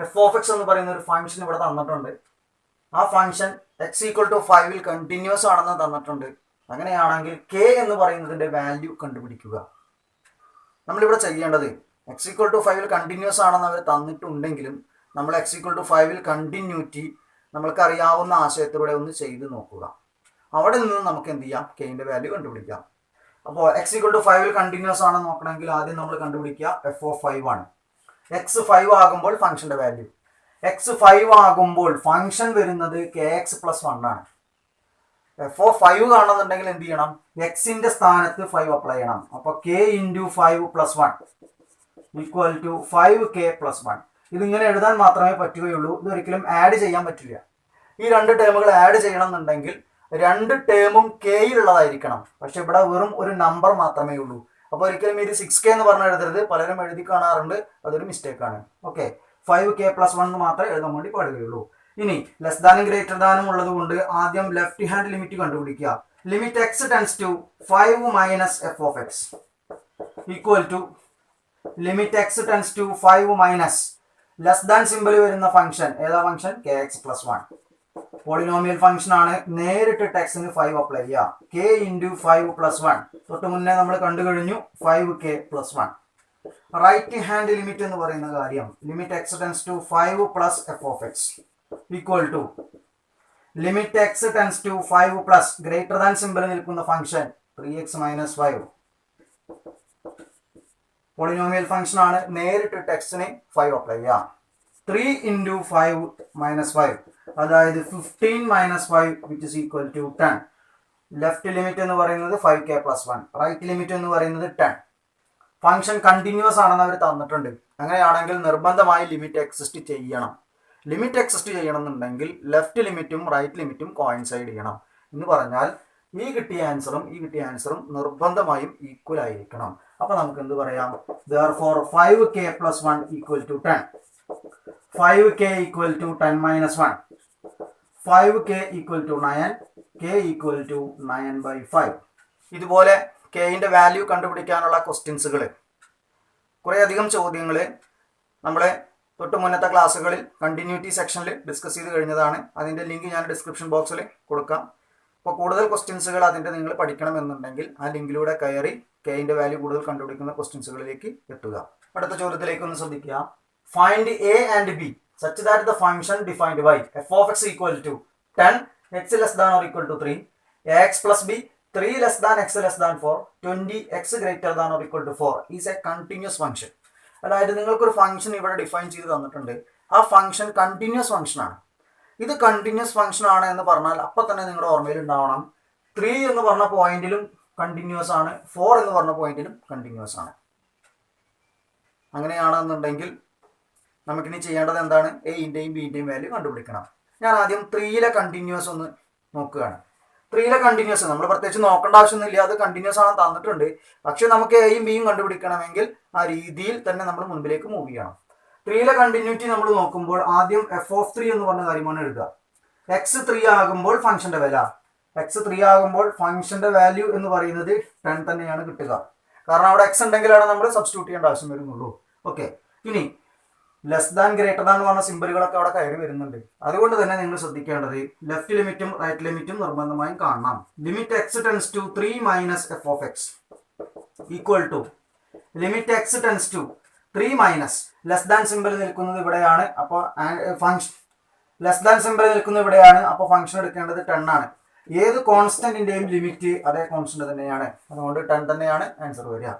എഫ് ഓഫ് എക്സ് എന്ന് പറയുന്ന ഒരു ഫംഗ്ഷൻ ഇവിടെ തന്നിട്ടുണ്ട്. ആ function x equal to 5 continuous ആണെന്ന് തന്നിട്ടുണ്ട്. അങ്ങനെയാണെങ്കിൽ കെ എന്ന് പറയുന്നതിന്റെ വാല്യൂ കണ്ടുപിടിക്കുക. നമ്മളിവിടെ ചെയ്യേണ്ടത് എക്സ് ഈക്വൽ ടു 5 കണ്ടിന്യൂസ് ആണെന്ന് അവർ തന്നിട്ടുണ്ടെങ്കിലും നമ്മൾ എക്സ് ഈക്വൽ ടു 5 കണ്ടിന്യൂറ്റി നമ്മൾക്ക് അറിയാവുന്ന ആശയത്തിലൂടെ ഒന്ന് ചെയ്ത് നോക്കുക. അവിടെ നിന്ന് നമുക്ക് എന്ത് ചെയ്യാം? കെയിൻ്റെ വാല്യൂ കണ്ടുപിടിക്കാം. അപ്പോൾ എക്സ് ഈക്വൽ ടു 5 കണ്ടിന്യൂസ് ആണെന്ന് നോക്കണമെങ്കിൽ ആദ്യം നമ്മൾ കണ്ടുപിടിക്കുക എഫ് ഓഫ് 5 ആണ്. എക്സ് 5 ആകുമ്പോൾ ഫംഗ്ഷന്റെ വാല്യൂ എക്സ് 5 ആകുമ്പോൾ ഫംഗ്ഷൻ വരുന്നത് കെ എക്സ് പ്ലസ് 1 ആണ്. എഫ് ഓഫ് 5 കാണുന്നുണ്ടെങ്കിൽ എന്ത് ചെയ്യണം? എക്സിന്റെ സ്ഥാനത്ത് 5 അപ്ലൈ ചെയ്യണം. അപ്പൊ K into 5 + 1 equal to 5k + 1. ഇതിങ്ങനെ എഴുതാൻ മാത്രമേ പറ്റുകയുള്ളൂ. ഇതൊരിക്കലും ആഡ് ചെയ്യാൻ പറ്റില്ല. ഈ രണ്ട് ടേമുകൾ ആഡ് ചെയ്യണം എന്നുണ്ടെങ്കിൽ രണ്ട് ടേമും കെയിലുള്ളതായിരിക്കണം. പക്ഷെ ഇവിടെ വെറും ഒരു നമ്പർ മാത്രമേ ഉള്ളൂ. അപ്പോൾ ഒരിക്കലും ഇത് 6k എന്ന് പറഞ്ഞ് എഴുതരുത്. പലരും എഴുതി കാണാറുണ്ട്, അതൊരു മിസ്റ്റേക്ക് ആണ്. ഓക്കെ, 5k + 1 മാത്രമേ എഴുതാൻ വേണ്ടി പാടുകയുള്ളൂ. ഇനി ലെസ് ദാനും ഗ്രേറ്റർ ദാനും ഉള്ളത് കൊണ്ട് ആദ്യം ലെഫ്റ്റ് ഹാൻഡ് ലിമിറ്റ് കണ്ടുപിടിക്കുക. Limit x tends to 5 minus f of x equal to limit x tends to 5 minus less than simple വരുന്ന ഫംഗ്ഷൻ ഏതാ? Function k x plus 1. Polynomial function ആണ്. നേരിട്ട് എക്സിന് 5 അപ്ലൈ ചെയ്യുക. കെ ഇൻറ്റു 5 + 1 തൊട്ട് മുന്നേ നമ്മൾ കണ്ടു കഴിഞ്ഞു. 5k + 1. റൈറ്റ് ഹാൻഡ് ലിമിറ്റ് എന്ന് പറയുന്ന കാര്യം limit x tends to 5 + f of x equal to limit x tends to 5 + greater than symbol നിൽക്കുന്ന ഫംഗ്ഷൻ 3x - 5. പോളിനോമിയൽ ഫംഗ്ഷൻ ആണ്. നേരിട്ട് എക്സിന് 5 അപ്ലൈ ചെയ്യാം. 3 × 5 - 5 അതായത് 15 - 5 = 10. ലെഫ്റ്റ് ലിമിറ്റ് എന്ന് പറയുന്നത് 5k + 1. റൈറ്റ് ലിമിറ്റ് എന്ന് പറയുന്നത് 10. ഫംഗ്ഷൻ കണ്ടിന്യൂസ് ആണെന്ന് അവർ തന്നിട്ടുണ്ട്. അങ്ങനെയാണെങ്കിൽ നിർബന്ധമായി ലിമിറ്റ് എക്സിസ്റ്റ് ചെയ്യണം. ലിമിറ്റ് എക്സിസ്റ്റ് ചെയ്യണം എന്നുണ്ടെങ്കിൽ ലെഫ്റ്റ് ലിമിറ്റും റൈറ്റ് ലിമിറ്റും കോയിൻസൈഡ് ചെയ്യണം. എന്ന് പറഞ്ഞാൽ ഈ കിട്ടിയ ആൻസറും നിർബന്ധമായും ഈക്വൽ ആയിരിക്കണം. അപ്പൊ നമുക്ക് എന്ത് പറയാം? Therefore 5k + 1 = 10. 5k = 10 - 1. 5k = 9. k = 9/5. ഇതുപോലെ കെയിൻ്റെ വാല്യൂ കണ്ടുപിടിക്കാനുള്ള ക്വസ്റ്റ്യൻസുകൾ കുറേയധികം ചോദ്യങ്ങൾ നമ്മൾ തൊട്ട് മുന്നത്തെ ക്ലാസ്സുകളിൽ കണ്ടിന്യൂറ്റി സെക്ഷനിൽ ഡിസ്കസ് ചെയ്ത് കഴിഞ്ഞതാണ്. അതിൻ്റെ ലിങ്ക് ഞാൻ ഡിസ്ക്രിപ്ഷൻ ബോക്സിൽ കൊടുക്കാം. അപ്പോൾ കൂടുതൽ ക്വസ്റ്റ്യൻസുകൾ അതിൻ്റെ നിങ്ങൾ പഠിക്കണമെന്നുണ്ടെങ്കിൽ ആ ലിങ്കിലൂടെ കയറി കെയിൻ്റെ വാല്യൂ കൂടുതൽ കണ്ടുപിടിക്കുന്ന ക്വസ്റ്റ്യൻസുകളിലേക്ക് എത്തുക. അടുത്ത ചോദ്യത്തിലേക്ക് ഒന്ന് ശ്രദ്ധിക്കുക. Find a and b such that the function defined by f of x equal to 10 x > or = 3 x + b 3 < x < 4 20 x > or = 4 is A continuous function. അതായത് നിങ്ങൾക്കൊരു ഫംഗ്ഷൻ ഇവിടെ ഡിഫൈൻ ചെയ്ത് തന്നിട്ടുണ്ട്. ആ ഫംഗ്ഷൻ കണ്ടിന്യൂസ് ഫംഗ്ഷൻ ആണ്. ഇത് കണ്ടിന്യൂസ് ഫംഗ്ഷൻ ആണ് എന്ന് പറഞ്ഞാൽ അപ്പം തന്നെ നിങ്ങളുടെ ഓർമ്മയിൽ ഉണ്ടാവണം 3 എന്ന് പറഞ്ഞ പോയിന്റിലും കണ്ടിന്യൂസ് ആണ്, 4 എന്ന് പറഞ്ഞ പോയിന്റിലും കണ്ടിന്യൂസ് ആണ്. അങ്ങനെയാണെന്നുണ്ടെങ്കിൽ നമുക്കിനി ചെയ്യേണ്ടത് എന്താണ്? എൻ്റെയും ബിൻ്റെയും വാല്യൂ കണ്ടുപിടിക്കണം. ഞാൻ ആദ്യം 3ലെ കണ്ടിന്യൂസ് ഒന്ന് നോക്കുകയാണ്. 3ലെ കണ്ടിന്യൂസ് നമ്മൾ പ്രത്യേകിച്ച് നോക്കേണ്ട ആവശ്യമൊന്നുമില്ല, അത് കണ്ടിന്യൂസ് ആണ് തന്നിട്ടുണ്ട്. പക്ഷെ നമുക്ക് എയും ബിയും കണ്ടുപിടിക്കണമെങ്കിൽ ആ രീതിയിൽ തന്നെ നമ്മൾ മുൻപിലേക്ക് മൂവ് ചെയ്യണം. 3ലെ കണ്ടിന്യൂറ്റി നമ്മൾ നോക്കുമ്പോൾ ആദ്യം f(3) എന്ന് പറഞ്ഞ കാര്യമാണ് എഴുതുക. x3 ആകുമ്പോൾ ഫംഗ്ഷന്റെ വില, x3 ആകുമ്പോൾ ഫംഗ്ഷന്റെ വാല്യൂ എന്ന് പറയുന്നത് 10 തന്നെയാണ് കിട്ടുക. കാരണം അവിടെ x ഉണ്ടെങ്കിലാണ് നമ്മൾ സബ്സ്റ്റിറ്റ്യൂട്ട് ചെയ്യേണ്ട ആവശ്യം വരുന്നുള്ളൂ. ഓക്കെ, ഇനി ലെസ് ദാൻ ഗ്രേറ്റർ ദാൻ എന്ന് പറഞ്ഞ സിമ്പലുകളൊക്കെ അവിടെ കയറി വരുന്നുണ്ട്. അതുകൊണ്ട് തന്നെ നിങ്ങൾ ശ്രദ്ധിക്കേണ്ടത് ലെഫ്റ്റ് ലിമിറ്റും റൈറ്റ് ലിമിറ്റും നിർബന്ധമായും കാണണം. Limit x tends to 3 minus f of x equal to limit x tends to 3 minus less than symbol നിൽക്കുന്നത് ഇവിടെയാണ്. അപ്പോൾ ഫംഗ്ഷൻ ലെസ് ദാൻ സിമ്പിൾ നിൽക്കുന്നത് ഇവിടെയാണ്. അപ്പോൾ ഫംഗ്ഷൻ എടുക്കേണ്ടത് 10 ആണ്. ഏത് കോൺസ്റ്റന്റിന്റെയും ലിമിറ്റ് അതേ കോൺസ്റ്റന്റ് തന്നെയാണ്, അതുകൊണ്ട് 10 തന്നെയാണ് ആൻസർ വരിക.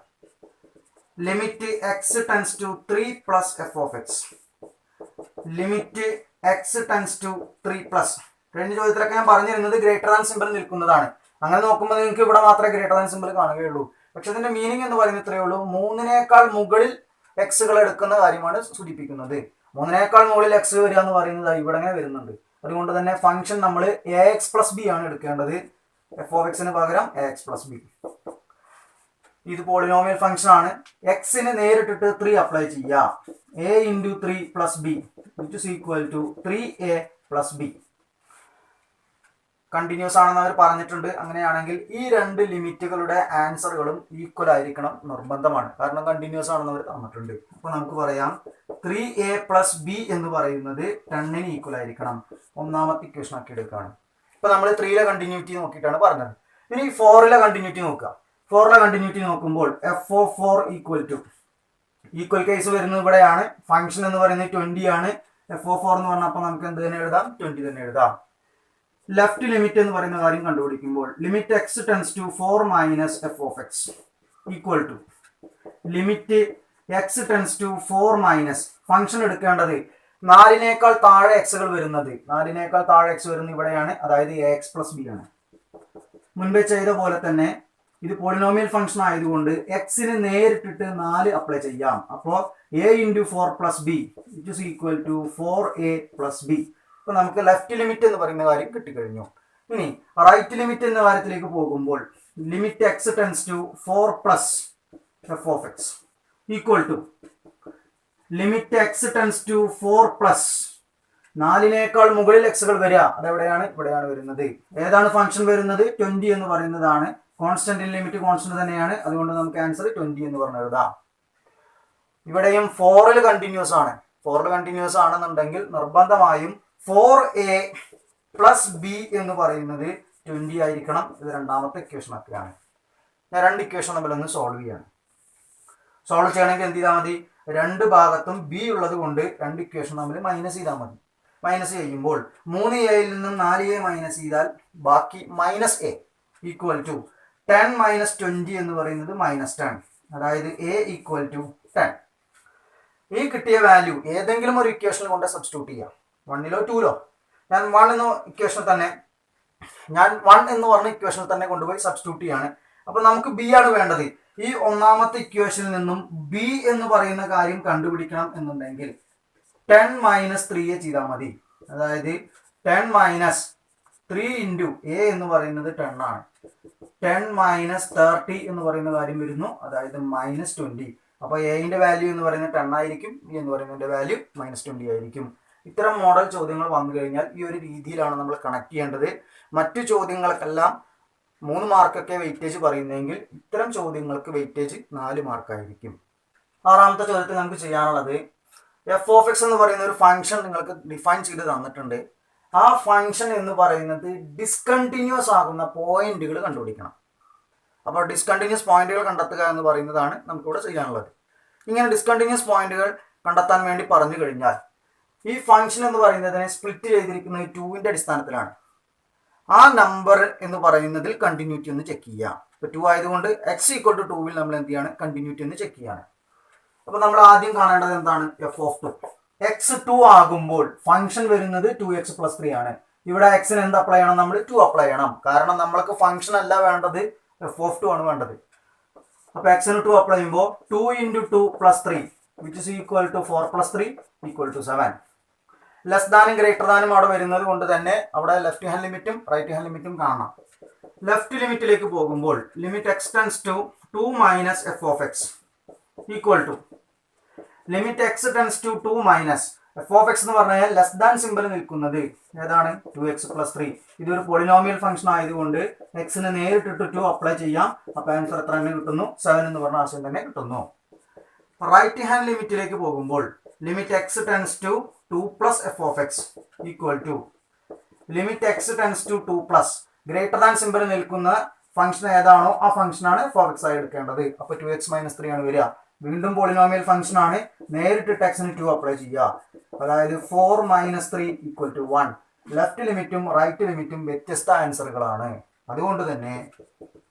Limit x tends to 3 plus f of x, limit x tends to 3 plus. കഴിഞ്ഞ ചോദ്യത്തിലൊക്കെ ഞാൻ പറഞ്ഞിരുന്നത് ഗ്രേറ്റർ ദാൻ സിമ്പിൾ നിൽക്കുന്നതാണ്. അങ്ങനെ നോക്കുമ്പോൾ നിങ്ങൾക്ക് ഇവിടെ മാത്രമേ ഗ്രേറ്റർ ദാൻ സിമ്പിൾ കാണുകയുള്ളൂ. പക്ഷെ ഇതിന്റെ മീനിങ് എന്ന് പറയുന്നത് ഇത്രയേ ഉള്ളൂ, 3നേക്കാൾ മുകളിൽ എക്സുകൾ എടുക്കുന്ന കാര്യമാണ് സൂചിപ്പിക്കുന്നത്. 3നേക്കാൾ മുകളിൽ എക്സ് വരിക എന്ന് പറയുന്നത് ഇവിടെ അങ്ങനെ വരുന്നുണ്ട്. അതുകൊണ്ട് തന്നെ ഫംഗ്ഷൻ നമ്മൾ ax+b ആണ് എടുക്കേണ്ടത്. എഫ് ഓഫ് എക്സിന് പകരം ax+b. ഇത് പോളിനോമിയൽ ഫംഗ്ഷൻ ആണ്. എക്സിന് നേരിട്ടിട്ട് 3 അപ്ലൈ ചെയ്യുക. a × 3 + b which is equal to 3a+b. Continuous ആണെന്ന് അവർ പറഞ്ഞിട്ടുണ്ട്. അങ്ങനെയാണെങ്കിൽ ഈ രണ്ട് ലിമിറ്റുകളുടെ ആൻസറുകളും ഈക്വൽ ആയിരിക്കണം, നിർബന്ധമാണ്. കാരണം കണ്ടിന്യൂസ് ആണെന്ന് അവർ തന്നിട്ടുണ്ട്. അപ്പോൾ നമുക്ക് പറയാം 3a+b എന്ന് പറയുന്നത് 10ന് ഈക്വൽ ആയിരിക്കണം. ഒന്നാമത്തെ ഇക്വേഷൻ ആക്കി എടുക്കുകയാണ്. ഇപ്പൊ നമ്മൾ 3ലെ കണ്ടിന്യൂറ്റി നോക്കിയിട്ടാണ് പറഞ്ഞത്. ഇനി 4ലെ കണ്ടിന്യൂറ്റി നോക്കുക. 4ലെ കണ്ടിന്യൂറ്റി നോക്കുമ്പോൾ f of 4 equal to, equal case വരുന്നത് ഇവിടെയാണ്. ഫംഗ്ഷൻ എന്ന് പറയുന്നത് 20 ആണ്. എഫ് ഓഫ് 4 എന്ന് പറഞ്ഞപ്പോൾ നമുക്ക് എന്ത് തന്നെ എഴുതാം? 20 തന്നെ എഴുതാം. ലെഫ്റ്റ് ലിമിറ്റ് എന്ന് പറയുന്ന കാര്യം കണ്ടുപിടിക്കുമ്പോൾ limit x tends to 4 minus f of x equal to limit x tends to 4 minus function എടുക്കേണ്ടത് 4നേക്കാൾ താഴെ എക്സുകൾ വരുന്നത്, 4നേക്കാൾ താഴെ എക്സ് വരുന്നത് ഇവിടെയാണ്, അതായത് ax+b ആണ്. മുൻപേ ചെയ്ത പോലെ തന്നെ ഇത് പോളിനോമിയൽ ഫംഗ്ഷൻ ആയതുകൊണ്ട് എക്സിന് നേരിട്ടിട്ട് 4 അപ്ലൈ ചെയ്യാം. അപ്പോൾ a × 4 + b which is equal to 4a+b. അപ്പൊ നമുക്ക് ലെഫ്റ്റ് ലിമിറ്റ് എന്ന് പറയുന്ന കാര്യം കിട്ടിക്കഴിഞ്ഞു. ഇനി റൈറ്റ് ലിമിറ്റ് എന്ന കാര്യത്തിലേക്ക് പോകുമ്പോൾ limit x tends to 4 plus f of x equal to limit x tends to 4 plus 4നേക്കാൾ മുകളിൽ എക്സുകൾ വരിക, അതെവിടെയാണ്? ഇവിടെയാണ് വരുന്നത്. ഏതാണ് ഫംഗ്ഷൻ വരുന്നത്? 20 എന്ന് പറയുന്നതാണ്. കോൺസ്റ്റന്റ് ലിമിറ്റ് കോൺസ്റ്റന്റ് തന്നെയാണ്, അതുകൊണ്ട് നമുക്ക് ആൻസർ 20 എന്ന് പറഞ്ഞു എഴുതാം. ഇവിടെയും 4ൽ കണ്ടിന്യൂസ് ആണ്. 4ൽ കണ്ടിന്യൂസ് ആണെന്നുണ്ടെങ്കിൽ നിർബന്ധമായും 4a+b എന്ന് പറയുന്നത് 20 ആയിരിക്കണം. ഇത് രണ്ടാമത്തെ ഇക്വേഷൻ ഒക്കെയാണ്. ഞാൻ രണ്ട് ഇക്വേഷൻ തമ്മിലൊന്ന് സോൾവ് ചെയ്യാണ്. സോൾവ് ചെയ്യണമെങ്കിൽ എന്ത് ചെയ്താൽ മതി? രണ്ട് ഭാഗത്തും b ഉള്ളത് കൊണ്ട് രണ്ട് ഇക്വേഷൻ തമ്മിൽ മൈനസ് ചെയ്താൽ മതി. മൈനസ് ചെയ്യുമ്പോൾ 3aയിൽ നിന്നും 4a മൈനസ് ചെയ്താൽ ബാക്കി -a ഈക്വൽ ടു 10 - 20 എന്ന് പറയുന്നത് -10, അതായത് a ഈക്വൽ ടു 10. ഈ കിട്ടിയ വാല്യൂ ഏതെങ്കിലും ഒരു ഇക്വേഷനിൽ കൊണ്ട് സബ്സ്റ്റിറ്റ്യൂട്ട് ചെയ്യാം. 1ലോ 2ലോ. ഞാൻ 1 എന്ന് പറഞ്ഞ ഇക്വേഷനിൽ തന്നെ കൊണ്ടുപോയി സബ്സ്റ്റിറ്റ്യൂട്ട് ചെയ്യാണ്. അപ്പൊ നമുക്ക് b ആണ് വേണ്ടത്. ഈ ഒന്നാമത്തെ ഇക്വേഷനിൽ നിന്നും b എന്ന് പറയുന്ന കാര്യം കണ്ടുപിടിക്കണം എന്നുണ്ടെങ്കിൽ 10 - 3a ചെയ്താൽ മതി. അതായത് 10 - 3 × a എന്ന് പറയുന്നത് 10 ആണ്. 10 - 30 എന്ന് പറയുന്ന കാര്യം വരുന്നു, അതായത് -20. അപ്പോൾ എന്റെ വാല്യൂ എന്ന് പറയുന്നത് 10 ആയിരിക്കും, ബി എന്ന് പറയുന്നതിന്റെ വാല്യൂ -20 ആയിരിക്കും. ഇത്തരം മോഡൽ ചോദ്യങ്ങൾ വന്നു കഴിഞ്ഞാൽ ഈ ഒരു രീതിയിലാണ് നമ്മൾ കണക്ട് ചെയ്യേണ്ടത്. മറ്റു ചോദ്യങ്ങൾക്കെല്ലാം 3 മാർക്കൊക്കെ വെയിറ്റേജ് പറയുന്നെങ്കിൽ ഇത്തരം ചോദ്യങ്ങൾക്ക് വെയിറ്റേജ് 4 മാർക്കായിരിക്കും. ആറാമത്തെ ചോദ്യത്തിൽ നമുക്ക് ചെയ്യാനുള്ളത് എഫ് ഓഫ് എക്സ് എന്ന് പറയുന്ന ഒരു ഫംഗ്ഷൻ നിങ്ങൾക്ക് ഡിഫൈൻ ചെയ്ത് തന്നിട്ടുണ്ട്. ആ ഫംഗ്ഷൻ എന്ന് പറയുന്നത് ഡിസ്കണ്ടിന്യൂസ് ആകുന്ന പോയിന്റുകൾ കണ്ടുപിടിക്കണം. അപ്പോൾ ഡിസ്കണ്ടിന്യൂസ് പോയിന്റുകൾ കണ്ടെത്തുക എന്ന് പറയുന്നതാണ് നമുക്കിവിടെ ചെയ്യാനുള്ളത്. ഇങ്ങനെ ഡിസ്കണ്ടിന്യൂസ് പോയിന്റുകൾ കണ്ടെത്താൻ വേണ്ടി പറഞ്ഞു കഴിഞ്ഞാൽ ഈ ഫംഗ്ഷൻ എന്ന് പറയുന്നതിനെ സ്പ്ലിറ്റ് ചെയ്തിരിക്കുന്നത് 2ന്റെ അടിസ്ഥാനത്തിലാണ്. ആ നമ്പർ എന്ന് പറയുന്നതിൽ കണ്ടിന്യൂറ്റി ഒന്ന് ചെക്ക് ചെയ്യാം. ഇപ്പോൾ 2 ആയതുകൊണ്ട് x = 2ൽ നമ്മൾ എന്ത് ചെയ്യാണ്? കണ്ടിന്യൂറ്റി ഒന്ന് ചെക്ക് ചെയ്യാണ്. അപ്പോൾ നമ്മൾ ആദ്യം കാണേണ്ടത് എന്താണ്? F of 2. x 2 ആകുമ്പോൾ ഫംഗ്ഷൻ വരുന്നത് 2x + 3 ആണ്. ഇവിടെ എക്സിന് എന്ത് അപ്ലൈ ചെയ്യണം? നമ്മൾ 2 അപ്ലൈ ചെയ്യണം. കാരണം നമ്മൾക്ക് ഫംഗ്ഷൻ അല്ല വേണ്ടത്, f(2) ആണ് വേണ്ടത്. അപ്പോൾ എക്സിന് 2 അപ്ലൈ ചെയ്യുമ്പോൾ 2 × 2 + 3 which is equal to 4 + 3 = 7. Less ദാനും ഗ്രേറ്റർ ദാനും അവിടെ വരുന്നത് കൊണ്ട് തന്നെ അവിടെ ലെഫ്റ്റ് ഹാൻഡ് ലിമിറ്റും റൈറ്റ് ഹാൻഡ് ലിമിറ്റും കാണാം. ലെഫ്റ്റ് ലിമിറ്റിലേക്ക് പോകുമ്പോൾ limit x tends to 2 - f(x) equal to limit x tends to 2 - f(x) എന്ന് പറഞ്ഞാൽ ലെസ് ദാൻ സിമ്പിൾ നിൽക്കുന്നത് ഏതാണ്? 2x + 3. ഇതൊരു പോളിനോമിയൽ ഫംഗ്ഷൻ ആയതുകൊണ്ട് എക്സിന് നേരിട്ടിട്ട് 2 അപ്ലൈ ചെയ്യാം. അപ്പോൾ ആൻസർ എത്ര തന്നെ കിട്ടുന്നു? 7 എന്ന് പറഞ്ഞ ആശയം തന്നെ കിട്ടുന്നു. റൈറ്റ് ഹാൻഡ് ലിമിറ്റിലേക്ക് പോകുമ്പോൾ limit x tends to 2 + f(x) equal to limit x tends to 2+ greater than symbol നിൽക്കുന്ന ഫംഗ്ഷൻ ഏതാണോ ആ ഫംഗ്ഷനാണ് f(x) ആയി എടുക്കേണ്ടത്. അപ്പോൾ 2x - 3 ആണ് വരിക. വീണ്ടും പോളിനോമിയൽ ഫംഗ്ഷൻ ആണ്, നേരിട്ട് എക്സിന് 2 അപ്ലൈ ചെയ്യുക. അതായത് 4 - 3 = 1. ലെഫ്റ്റ് ലിമിറ്റും റൈറ്റ് ലിമിറ്റും വ്യത്യസ്ത ആൻസറുകളാണ്. അതുകൊണ്ട് തന്നെ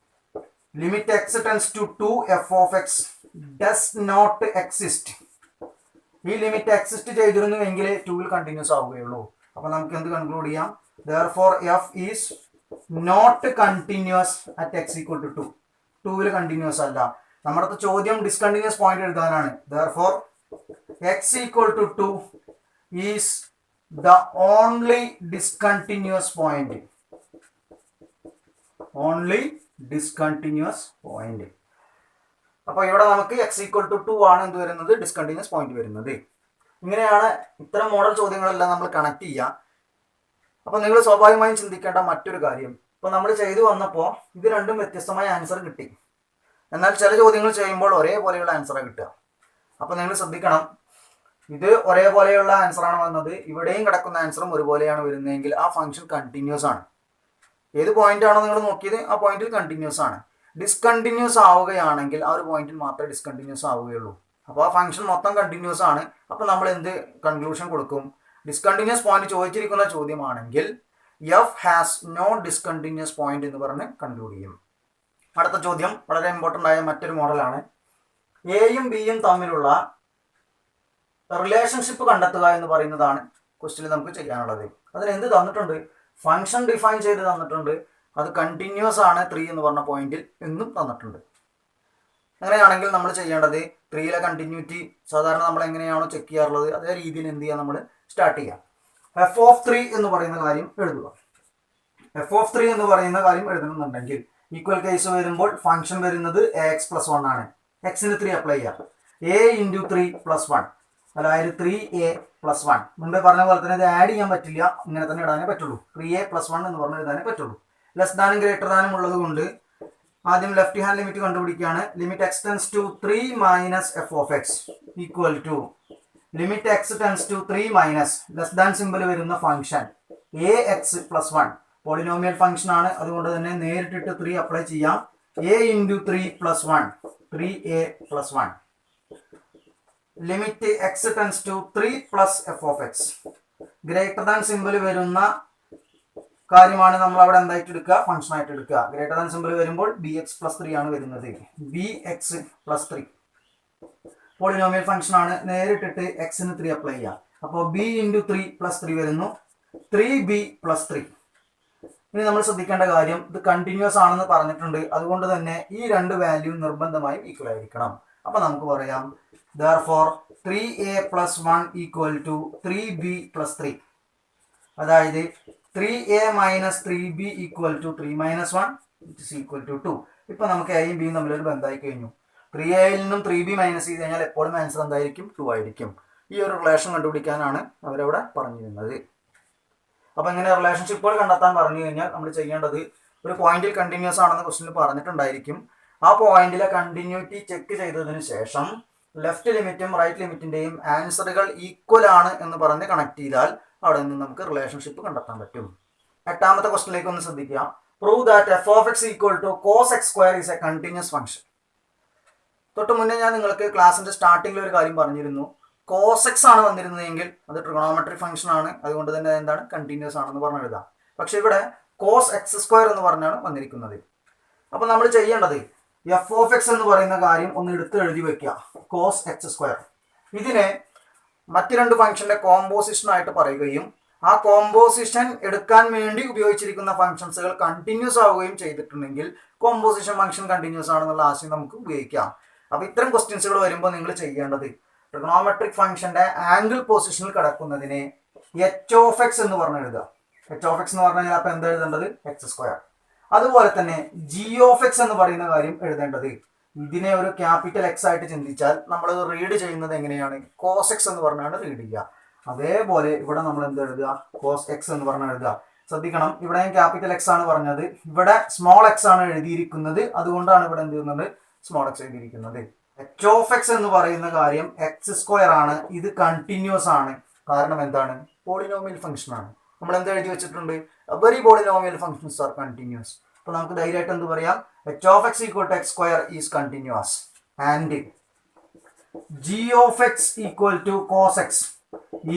limit x tends to 2 f(x) does not exist. ഈ ലിമിറ്റ് എക്സിസ്റ്റ് ചെയ്തിരുന്നുവെങ്കിൽ 2ൽ കണ്ടിന്യൂസ് ആവുകയുള്ളൂ. അപ്പോൾ നമുക്ക് എന്ത് കൺക്ലൂഡ് ചെയ്യാം? therefore f is not continuous at x = 2. 2ൽ continuous അല്ല. നമ്മുടെ ചോദ്യം ഡിസ്കണ്ടിന്യൂസ് പോയിന്റ് എഴുതാനാണ്. therefore x = 2 is the only discontinuous point. only discontinuous point. അപ്പോൾ ഇവിടെ നമുക്ക് x = 2 ആണ് എന്ത് വരുന്നത്? ഡിസ്കണ്ടിന്യൂസ് പോയിന്റ് വരുന്നത്. ഇങ്ങനെയാണ് ഇത്തരം മോഡൽ ചോദ്യങ്ങളെല്ലാം നമ്മൾ കണക്ട് ചെയ്യുക. അപ്പോൾ നിങ്ങൾ സ്വാഭാവികമായും ചിന്തിക്കേണ്ട മറ്റൊരു കാര്യം, ഇപ്പോൾ നമ്മൾ ചെയ്തു വന്നപ്പോൾ ഇത് രണ്ടും വ്യത്യസ്തമായ ആൻസർ കിട്ടി. എന്നാൽ ചില ചോദ്യങ്ങൾ ചെയ്യുമ്പോൾ ഒരേപോലെയുള്ള ആൻസറാണ് കിട്ടുക. അപ്പോൾ നിങ്ങൾ ശ്രദ്ധിക്കണം, ഇത് ഒരേപോലെയുള്ള ആൻസറാണ് വന്നത്, ഇവിടെയും കിടക്കുന്ന ആൻസറും ഒരുപോലെയാണ് വരുന്നതെങ്കിൽ ആ ഫംഗ്ഷൻ കണ്ടിന്യൂസ് ആണ്. ഏത് പോയിന്റ് ആണോ നിങ്ങൾ നോക്കിയത് ആ പോയിന്റിൽ കണ്ടിന്യൂസ് ആണ്. ഡിസ്കണ്ടിന്യൂസ് ആവുകയാണെങ്കിൽ ആ ഒരു പോയിന്റിൽ മാത്രമേ ഡിസ്കണ്ടിന്യൂസ് ആവുകയുള്ളൂ. അപ്പോൾ ആ ഫംഗ്ഷൻ മൊത്തം കണ്ടിന്യൂസ് ആണ്. അപ്പോൾ നമ്മൾ എന്ത് കൺക്ലൂഷൻ കൊടുക്കും? ഡിസ്കണ്ടിന്യൂസ് പോയിന്റ് ചോദിച്ചിരിക്കുന്ന ചോദ്യമാണെങ്കിൽ f has no discontinuous point എന്ന് പറഞ്ഞ് കൺക്ലൂഡ് ചെയ്യും. അടുത്ത ചോദ്യം വളരെ ഇമ്പോർട്ടൻ്റ് ആയ മറ്റൊരു മോഡലാണ്. എയും ബിയും തമ്മിലുള്ള റിലേഷൻഷിപ്പ് കണ്ടെത്തുക എന്ന് പറയുന്നതാണ് ക്വസ്റ്റ്യനിൽ നമുക്ക് ചെയ്യാനുള്ളത്. അതിന് എന്ത് തന്നിട്ടുണ്ട്? ഫംഗ്ഷൻ ഡിഫൈൻ ചെയ്ത് തന്നിട്ടുണ്ട്. അത് കണ്ടിന്യൂസ് ആണ് 3 എന്ന് പറഞ്ഞ പോയിന്റിൽ എന്നും തന്നിട്ടുണ്ട്. അങ്ങനെയാണെങ്കിൽ നമ്മൾ ചെയ്യേണ്ടത് 3ലെ കണ്ടിന്യൂറ്റി സാധാരണ നമ്മൾ എങ്ങനെയാണോ ചെക്ക് ചെയ്യാറുള്ളത് അതേ രീതിയിൽ എന്ത് ചെയ്യുക? നമ്മൾ സ്റ്റാർട്ട് ചെയ്യാം. f(3) എന്ന് പറയുന്ന കാര്യം എഴുതുക. f(3) എന്ന് പറയുന്ന കാര്യം എഴുതണമെന്നുണ്ടെങ്കിൽ ഈക്വൽ കേസ് വരുമ്പോൾ ഫംഗ്ഷൻ വരുന്നത് ax + 1 ആണ്. എക്സിന് 3 അപ്ലൈ ചെയ്യാം. a × 3 + 1 അതായത് 3a + 1. മുമ്പേ പറഞ്ഞ പോലെ തന്നെ ഇത് ആഡ് ചെയ്യാൻ പറ്റില്ല, ഇങ്ങനെ തന്നെ ഇടാനേ പറ്റുള്ളൂ. 3a + 1 എന്ന് പറഞ്ഞ് എഴുതാനേ പറ്റുള്ളൂ. ലെസ് ദാനും ഗ്രേറ്റർ ദാനും ഉള്ളത് കൊണ്ട് ആദ്യം ലെഫ്റ്റ് ഹാൻഡ് ലിമിറ്റ് കണ്ടുപിടിക്കുകയാണ്. Limit x tends to 3 - f(x) equal to limit x tends to 3 - less than simple വരുന്ന ഫംഗ്ഷൻ ax + 1 പോളിനോമിയൽ ഫംഗ്ഷൻ ആണ്. അതുകൊണ്ട് തന്നെ നേരിട്ടിട്ട് 3 അപ്ലൈ ചെയ്യാം. a × 3 + 1 3a + 1 limit x tends to 3 + f(x) greater than simple വരുന്ന കാര്യമാണ് നമ്മൾ അവിടെ എന്തായിട്ട് എടുക്കുക? ഫംഗ്ഷൻ ആയിട്ട് എടുക്കുക. ഗ്രേറ്റർ ദാൻ സിമ്പിൾ വരുമ്പോൾ bx + 3 ആണ് വരുന്നത്. bx + 3 പോളിനോമിയൽ ഫംഗ്ഷൻ ആണ്. നേരിട്ടിട്ട് എക്സിന് 3 അപ്ലൈ ചെയ്യാം. അപ്പോൾ b × 3 + 3 വരുന്നു 3b + 3. ഇനി നമ്മൾ ശ്രദ്ധിക്കേണ്ട കാര്യം, ഇത് കണ്ടിന്യൂസ് ആണെന്ന് പറഞ്ഞിട്ടുണ്ട്. അതുകൊണ്ട് തന്നെ ഈ രണ്ട് വാല്യൂ നിർബന്ധമായും ഈക്വൽ ആയിരിക്കണം. അപ്പോൾ നമുക്ക് പറയാം therefore 3a + 1 = 3b + 3. അതായത് 3a - 3b = 3 - 1 = 2. ഇപ്പോൾ നമുക്ക് എയും ബിയും തമ്മിലൊരു ബന്ധമായി കഴിഞ്ഞു. 3aയിൽ നിന്നും 3b മൈനസ് ചെയ്ത് കഴിഞ്ഞാൽ എപ്പോഴും ആൻസർ എന്തായിരിക്കും? 2 ആയിരിക്കും. ഈ ഒരു റിലേഷൻ കണ്ടുപിടിക്കാനാണ് അവരവിടെ പറഞ്ഞിരുന്നത്. അപ്പോൾ ഇങ്ങനെ റിലേഷൻഷിപ്പുകൾ കണ്ടെത്താൻ പറഞ്ഞു കഴിഞ്ഞാൽ നമ്മൾ ചെയ്യേണ്ടത് ഒരു പോയിന്റിൽ കണ്ടിന്യൂസ് ആണെന്ന് ക്വസ്റ്റ്യനിൽ പറഞ്ഞിട്ടുണ്ടായിരിക്കും. ആ പോയിന്റിലെ കണ്ടിന്യൂറ്റി ചെക്ക് ചെയ്തതിന് ശേഷം ലെഫ്റ്റ് ലിമിറ്റും റൈറ്റ് ലിമിറ്റിൻ്റെയും ആൻസറുകൾ ഈക്വൽ ആണ് എന്ന് പറഞ്ഞ് കണക്ട് ചെയ്താൽ അവിടെ നിന്ന് നമുക്ക് റിലേഷൻഷിപ്പ് കണ്ടെത്താൻ പറ്റും. എട്ടാമത്തെ ക്വസ്റ്റ്യനിലേക്ക് ഒന്ന് ശ്രദ്ധിക്കുക. Prove that f(x) = cos x² is a continuous function. തൊട്ട് മുന്നേ ഞാൻ നിങ്ങൾക്ക് ക്ലാസിന്റെ സ്റ്റാർട്ടിങ്ങിൽ ഒരു കാര്യം പറഞ്ഞിരുന്നു. cos x ആണ് വന്നിരുന്നതെങ്കിൽ അത് ട്രിഗണോമെട്രിക് ഫംഗ്ഷൻ ആണ്, അതുകൊണ്ട് തന്നെ എന്താണ്? കണ്ടിന്യൂസ് ആണെന്ന് പറഞ്ഞു എഴുതാം. പക്ഷെ ഇവിടെ cos x² എന്ന് പറഞ്ഞാണ് വന്നിരിക്കുന്നത്. അപ്പോൾ നമ്മൾ ചെയ്യേണ്ടത് f(x) എന്ന് പറയുന്ന കാര്യം ഒന്ന് എടുത്ത് എഴുതി വെക്കുക. cos x². ഇതിനെ മറ്റ് രണ്ട് ഫംഗ്ഷന്റെ കോമ്പോസിഷൻ ആയിട്ട് പറയുകയും ആ കോമ്പോസിഷൻ എടുക്കാൻ വേണ്ടി ഉപയോഗിച്ചിരിക്കുന്ന ഫംഗ്ഷൻസുകൾ കണ്ടിന്യൂസ് ആവുകയും ചെയ്തിട്ടുണ്ടെങ്കിൽ കോമ്പോസിഷൻ ഫംഗ്ഷൻ കണ്ടിന്യൂസ് ആണെന്നുള്ള ആശയം നമുക്ക് ഉപയോഗിക്കാം. അപ്പോൾ ഇത്തരം ക്വസ്റ്റ്യൻസുകൾ വരുമ്പോൾ നിങ്ങൾ ചെയ്യേണ്ടത് ട്രിഗണോമെട്രിക് ഫംഗ്ഷന്റെ ആംഗിൾ പൊസിഷനിൽ കിടക്കുന്നതിനെ എച്ച് ഓഫ് എക്സ് എന്ന് പറഞ്ഞ് എഴുതുക. എച്ച് ഓഫ് എക്സ് എന്ന് പറഞ്ഞു കഴിഞ്ഞാൽ അപ്പോൾ എന്താ എഴുതേണ്ടത്? X square. അതുപോലെ തന്നെ ജി ഓഫ് എക്സ് എന്ന് പറയുന്ന കാര്യം എഴുതേണ്ടത് ഇതിനെ ഒരു ക്യാപിറ്റൽ എക്സ് ആയിട്ട് ചിന്തിച്ചാൽ നമ്മൾ റീഡ് ചെയ്യുന്നത് എങ്ങനെയാണ്? കോസ് എക്സ് എന്ന് പറഞ്ഞാണ് റീഡ് ചെയ്യുക. അതേപോലെ ഇവിടെ നമ്മൾ എന്ത് എഴുതുക? കോസ് എക്സ് എന്ന് പറഞ്ഞാൽ എഴുതുക. ശ്രദ്ധിക്കണം, ഇവിടെ ക്യാപിറ്റൽ എക്സ് ആണ് പറഞ്ഞത്, ഇവിടെ സ്മോൾ എക്സ് ആണ് എഴുതിയിരിക്കുന്നത്. അതുകൊണ്ടാണ് ഇവിടെ എന്ത് ചെയ്യുന്നത്? സ്മോൾ എക്സ് എഴുതിയിരിക്കുന്നത്. എച്ച് ഓഫ് എക്സ് എന്ന് പറയുന്ന കാര്യം എക്സ് സ്ക്വയർ ആണ്. ഇത് കണ്ടിന്യൂസ് ആണ്. കാരണം എന്താണ്? പോളിനോമിയൽ ഫംഗ്ഷൻ ആണ്. നമ്മൾ എന്ത് എഴുതി വെച്ചിട്ടുണ്ട്? Every polynomial functions are continuous. അപ്പോൾ നമുക്ക് ധൈര്യമായിട്ട് എന്ത് പറയാം? H of x equal to x square is continuous and g of x equal to cos x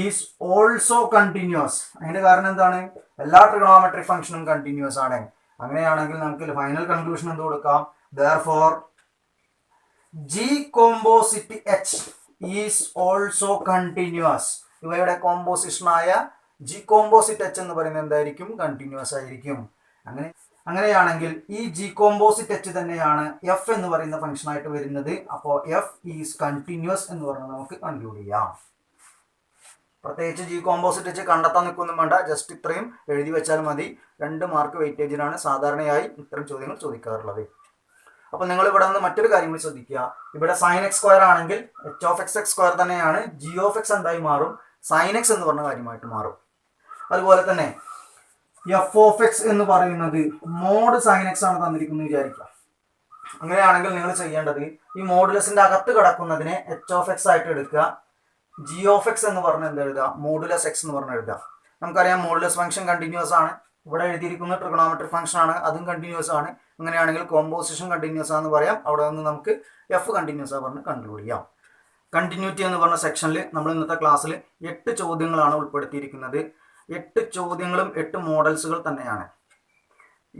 is also continuous. അതിന്റെ കാരണം എന്താണ്? എല്ലാ ട്രിഗണോമെട്രിക് ഫംഗ്ഷനും കണ്ടിന്യൂസ് ആണ്. അങ്ങനെയാണെങ്കിൽ നമുക്ക് ഫൈനൽ കൺക്ലൂഷൻ എന്ത് കൊടുക്കാം? therefore G composite H is also continuous. ഇവയുടെ കോമ്പോസിഷനായ ജി കോമ്പോസിറ്റ് എച്ച് എന്ന് പറയുന്നത് എന്തായിരിക്കും? കണ്ടിന്യൂസ് ആയിരിക്കും. അങ്ങനെയാണെങ്കിൽ ഈ ജി കോമ്പോസിറ്റ് എച്ച് തന്നെയാണ് എഫ് എന്ന് പറയുന്ന ഫംഗ്ഷൻ ആയിട്ട് വരുന്നത്. അപ്പോൾ എഫ് ഈസ് കണ്ടിന്യൂസ് എന്ന് പറഞ്ഞാൽ നമുക്ക് കൺക്ലൂഡ് ചെയ്യാം. പ്രത്യേകിച്ച് ജി കോമ്പോസിറ്റ് എച്ച് കണ്ടെത്താൻ നിൽക്കൊന്നും വേണ്ട, ജസ്റ്റ് ഇത്രയും എഴുതി വെച്ചാൽ മതി. 2 മാർക്ക് വെയിറ്റേജിനാണ് സാധാരണയായി ഇത്തരം ചോദ്യങ്ങൾ ചോദിക്കാറുള്ളത്. അപ്പോൾ നിങ്ങൾ ഇവിടെ നിന്ന് മറ്റൊരു കാര്യം കൂടി ശ്രദ്ധിക്കുക. ഇവിടെ സൈൻ എക്സ് സ്ക്വയർ ആണെങ്കിൽ H of X X square തന്നെയാണ്. ജി ഓഫ് എക്സ് എന്തായി മാറും? സൈൻ എക്സ് എന്ന് പറഞ്ഞ കാര്യമായിട്ട് മാറും. അതുപോലെ തന്നെ എഫ് ഓഫ് എക്സ് എന്ന് പറയുന്നത് മോഡ് സൈൻ എക്സ് ആണ് തന്നിരിക്കുന്നത് വിചാരിക്കുക. അങ്ങനെയാണെങ്കിൽ നിങ്ങൾ ചെയ്യേണ്ടത് ഈ മോഡുലസിന്റെ അകത്ത് കിടക്കുന്നതിനെ എച്ച് ഓഫ് എക്സ് ആയിട്ട് എടുക്കുക. ജി ഓഫ് എക്സ് എന്ന് പറഞ്ഞ് എന്ത് എഴുതുക? മോഡുലസ് എക്സ് എന്ന് പറഞ്ഞ് എഴുതുക. നമുക്കറിയാം മോഡുലസ് ഫംഗ്ഷൻ കണ്ടിന്യൂസ് ആണ്. ഇവിടെ എഴുതിയിരിക്കുന്ന ട്രിഗണോമെട്രിക് ഫംഗ്ഷൻ ആണ്, അതും കണ്ടിന്യൂസ് ആണ്. അങ്ങനെയാണെങ്കിൽ കോമ്പോസിഷൻ കണ്ടിന്യൂസ് ആണെന്ന് പറയാം. അവിടെ നിന്ന് നമുക്ക് എഫ് കണ്ടിന്യൂസ് ആ പറഞ്ഞ് കൺക്ലൂഡ് ചെയ്യാം. കണ്ടിന്യൂറ്റി എന്ന് പറഞ്ഞ സെക്ഷനിൽ നമ്മൾ ഇന്നത്തെ ക്ലാസ്സിൽ 8 ചോദ്യങ്ങളാണ് ഉൾപ്പെടുത്തിയിരിക്കുന്നത്. 8 ചോദ്യങ്ങളും 8 മോഡൽസുകൾ തന്നെയാണ്.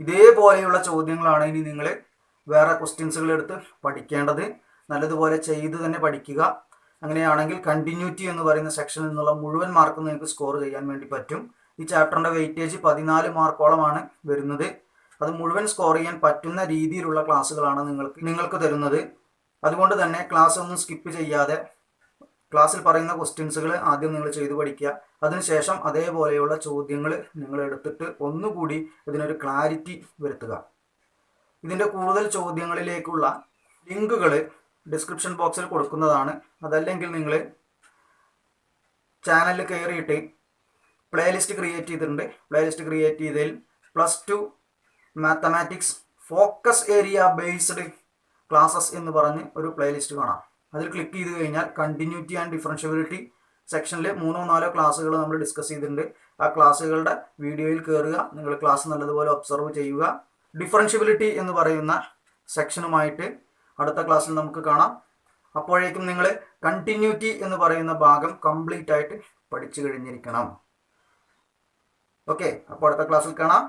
ഇതേപോലെയുള്ള ചോദ്യങ്ങളാണ് ഇനി നിങ്ങൾ വേറെ ക്വസ്റ്റ്യൻസുകൾ എടുത്ത് പഠിക്കേണ്ടത്. നല്ലതുപോലെ ചെയ്ത് തന്നെ പഠിക്കുക. അങ്ങനെയാണെങ്കിൽ കണ്ടിന്യൂറ്റി എന്ന് പറയുന്ന സെക്ഷനിൽ നിന്നുള്ള മുഴുവൻ മാർക്കും നിങ്ങൾക്ക് സ്കോർ ചെയ്യാൻ വേണ്ടി പറ്റും. ഈ ചാപ്റ്ററിൻ്റെ വെയിറ്റേജ് 14 മാർക്കോളമാണ് വരുന്നത്. അത് മുഴുവൻ സ്കോർ ചെയ്യാൻ പറ്റുന്ന രീതിയിലുള്ള ക്ലാസ്സുകളാണ് നിങ്ങൾക്ക് തരുന്നത്. അതുകൊണ്ട് തന്നെ ക്ലാസ് ഒന്നും സ്കിപ്പ് ചെയ്യാതെ ക്ലാസ്സിൽ പറയുന്ന ക്വസ്റ്റ്യൻസുകൾ ആദ്യം നിങ്ങൾ ചെയ്ത് പഠിക്കുക. അതിനുശേഷം അതേപോലെയുള്ള ചോദ്യങ്ങൾ നിങ്ങൾ എടുത്തിട്ട് ഒന്നുകൂടി ഇതിനൊരു ക്ലാരിറ്റി വരുത്തുക. ഇതിൻ്റെ കൂടുതൽ ചോദ്യങ്ങളിലേക്കുള്ള ലിങ്കുകൾ ഡിസ്ക്രിപ്ഷൻ ബോക്സിൽ കൊടുക്കുന്നതാണ്. അതല്ലെങ്കിൽ നിങ്ങൾ ചാനലിൽ കയറിയിട്ട് പ്ലേലിസ്റ്റ് ക്രിയേറ്റ് ചെയ്തിട്ടുണ്ട്. പ്ലേലിസ്റ്റ് ക്രിയേറ്റ് ചെയ്തതിൽ +2 mathematics focus area based classes എന്ന് പറഞ്ഞ് ഒരു പ്ലേലിസ്റ്റ് കാണാം. അതിൽ ക്ലിക്ക് ചെയ്ത് കഴിഞ്ഞാൽ കണ്ടിന്യൂറ്റി ആൻഡ് ഡിഫറൻഷ്യബിലിറ്റി സെക്ഷനിൽ 3-4 ക്ലാസ്സുകൾ നമ്മൾ ഡിസ്കസ് ചെയ്തിട്ടുണ്ട്. ആ ക്ലാസ്സുകളുടെ വീഡിയോയിൽ കയറുക, നിങ്ങൾ ക്ലാസ് നല്ലതുപോലെ ഒബ്സർവ് ചെയ്യുക. ഡിഫറൻഷ്യബിലിറ്റി എന്ന് പറയുന്ന സെക്ഷനുമായിട്ട് അടുത്ത ക്ലാസ്സിൽ നമുക്ക് കാണാം. അപ്പോഴേക്കും നിങ്ങൾ കണ്ടിന്യൂറ്റി എന്ന് പറയുന്ന ഭാഗം കംപ്ലീറ്റ് ആയിട്ട് പഠിച്ചു കഴിഞ്ഞിരിക്കണം. ഓക്കെ, അപ്പോൾ അടുത്ത ക്ലാസ്സിൽ കാണാം.